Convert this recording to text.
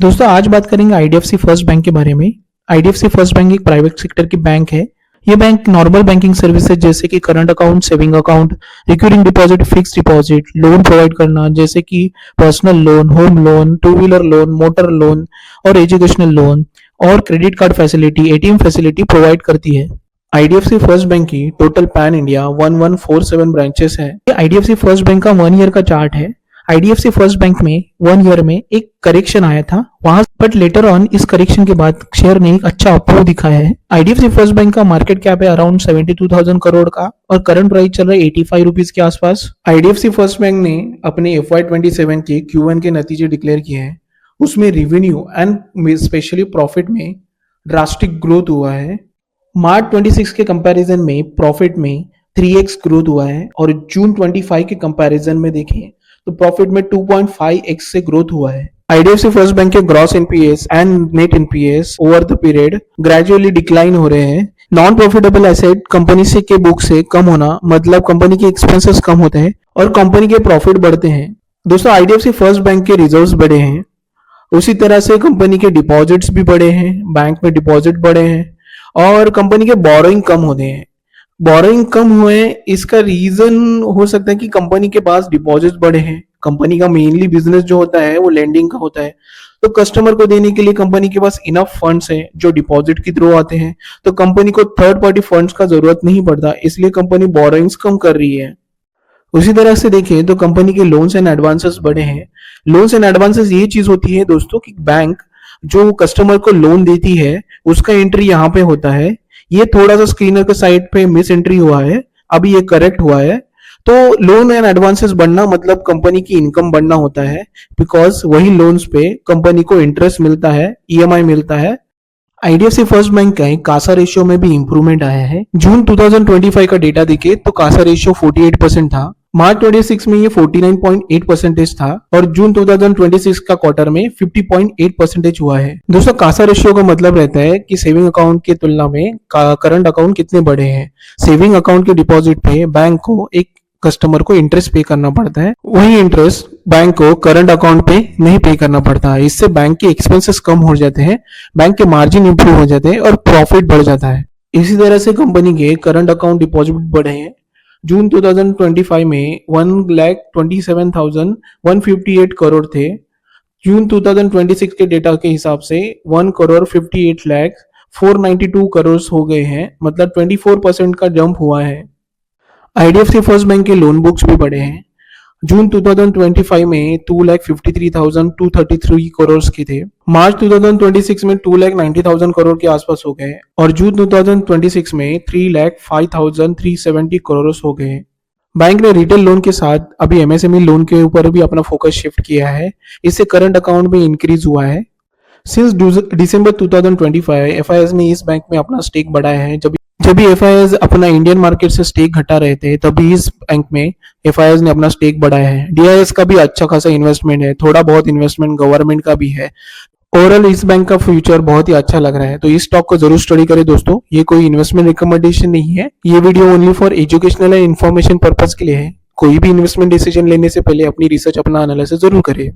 दोस्तों आज बात करेंगे आईडीएफसी फर्स्ट बैंक के बारे में। आईडीएफसी फर्स्ट बैंक एक प्राइवेट सेक्टर की बैंक है। ये बैंक नॉर्मल बैंकिंग सर्विसेज जैसे कि current account, saving account, recurring deposit, fix deposit, loan provide करना जैसे कि personal loan, home loan, two wheeler loan, motor loan और एजुकेशनल लोन और credit card facility, ATM facility provide करती है। IDFC first bank की टोटल पैन इंडिया 1147 ब्रांचेस है। ये आईडीएफसी फर्स्ट बैंक का 1 ईयर का चार्ट है। आईडीएफसी फर्स्ट बैंक में 1 ईयर में एक करेक्शन आया था वहां, बट लेटर ऑन इस करेक्शन के बाद शेयर ने एक अच्छा अप्रूव दिखाया है। आईडीएफसी फर्स्ट बैंक का मार्केट कैप है अराउंड 72,000 करोड़ का और करंट प्राइस चल रहा है 85 रुपीज के आसपास। आईडीएफसी फर्स्ट बैंक ने अपने FY27 के Q1 के नतीजे डिक्लेयर किए हैं। उसमें रेवेन्यू एंड स्पेशली प्रॉफिट में ड्रास्टिक ग्रोथ हुआ है। मार्च 26 के कंपैरिजन में प्रॉफिट में 3x ग्रोथ हुआ है और जून 25 के कंपैरिजन में देखें तो प्रॉफिट में 2.5x से ग्रोथ हुआ है। आईडीएफसी फर्स्ट बैंक के gross NPS and net NPS over the period gradually decline हो रहे हैं। नॉन प्रॉफिटेबल एसेट कंपनी से के बुक से कम होना मतलब कंपनी के एक्सपेंसेस कम होते हैं और कंपनी के प्रॉफिट बढ़ते हैं। दोस्तों आईडीएफसी फर्स्ट बैंक के रिजर्व्स बढ़े हैं, उसी तरह से कंपनी के डिपॉजिट्स भी बढ़े हैं, बैंक में डिपॉजिट बढ़े हैं और कंपनी के बोरोइंग कम होते हैं। बोरोइंग कम हुए इसका रीजन हो सकता है कि कंपनी के पास डिपॉजिट बढ़े हैं। कंपनी का मेनली बिजनेस जो होता है वो लेंडिंग का होता है, तो कस्टमर को देने के लिए कंपनी के पास इनफ फंड्स हैं जो डिपॉजिट के थ्रू आते हैं, तो कंपनी को थर्ड पार्टी फंड्स का जरूरत नहीं पड़ता, इसलिए कंपनी बोरोइंग्स कम कर रही है। उसी तरह से देखें तो कंपनी के लोन्स एंड एडवांसेस बढ़े हैं। लोन्स एंड एडवांसेस ये चीज होती है दोस्तों कि बैंक जो कस्टमर को लोन देती है उसका एंट्री यहाँ पे होता है। ये थोड़ा सा स्क्रीनर के साइड पे मिस एंट्री हुआ है, अभी ये करेक्ट हुआ है। तो लोन एंड एडवांसेस बढ़ना मतलब कंपनी की इनकम बढ़ना होता है, बिकॉज वही लोन्स पे कंपनी को इंटरेस्ट मिलता है, ईएमआई मिलता है। आईडीएफसी फर्स्ट बैंक का कासा रेशियो में भी इंप्रूवमेंट आया है। जून 2025 का डेटा देखे तो कासा रेशियो 48% था, मार्च 26 में ये 49.8% था और जून 2026 का क्वार्टर में 50.8% हुआ है। दोस्तों कासा रेशियो का मतलब रहता है कि सेविंग अकाउंट की तुलना में करंट अकाउंट कितने बड़े हैं। सेविंग अकाउंट के डिपॉजिट पे बैंक को एक कस्टमर को इंटरेस्ट पे करना पड़ता है, वही इंटरेस्ट बैंक को करंट अकाउंट पे नहीं पे करना पड़ता है। इससे बैंक के एक्सपेंसेस कम हो जाते हैं, बैंक के मार्जिन इंप्रूव हो जाते हैं और प्रॉफिट बढ़ जाता है। इसी तरह से कंपनी के करंट अकाउंट डिपॉजिट बढ़े हैं। जून 2025 में 1,27,158 करोड़ थे। जून 2026 के डेटा के हिसाब से 1,58,0492 करोड़ हो गए हैं, मतलब 24% का जंप हुआ है। आईडीएफसी फर्स्ट बैंक के लोन बुक्स भी बढ़े हैं। जून 2025 में 2,53,233 करोड़ के थे, मार्च 2026 में 2,90,000 करोड़ के आसपास हो गए और जून 2026 में 3,05,370 करोड़ हो गए। बैंक ने रिटेल लोन के साथ अभी एमएसएमई लोन के ऊपर भी अपना फोकस शिफ्ट किया है, इससे करंट अकाउंट में इंक्रीज हुआ है। सिंस दिसंबर 2025 एफआईएस ने इस बैंक में अपना स्टेक बढ़ाया है। जब भी एफआईएस अपना इंडियन मार्केट से स्टेक घटा रहे थे तभी इस बैंक में एफआईएस ने अपना स्टेक बढ़ाया है। डीआईएस का भी अच्छा खासा इन्वेस्टमेंट है, थोड़ा बहुत इन्वेस्टमेंट गवर्नमेंट का भी है। ओवरऑल इस बैंक का फ्यूचर बहुत ही अच्छा लग रहा है, तो इस स्टॉक को जरूर स्टडी करें दोस्तों। ये कोई इन्वेस्टमेंट रिकमेंडेशन नहीं है, ये video only for educational and information purpose के लिए है। कोई भी इन्वेस्टमेंट डिसीजन लेने से पहले अपनी रिसर्च, अपना एनालिसिस जरूर करें।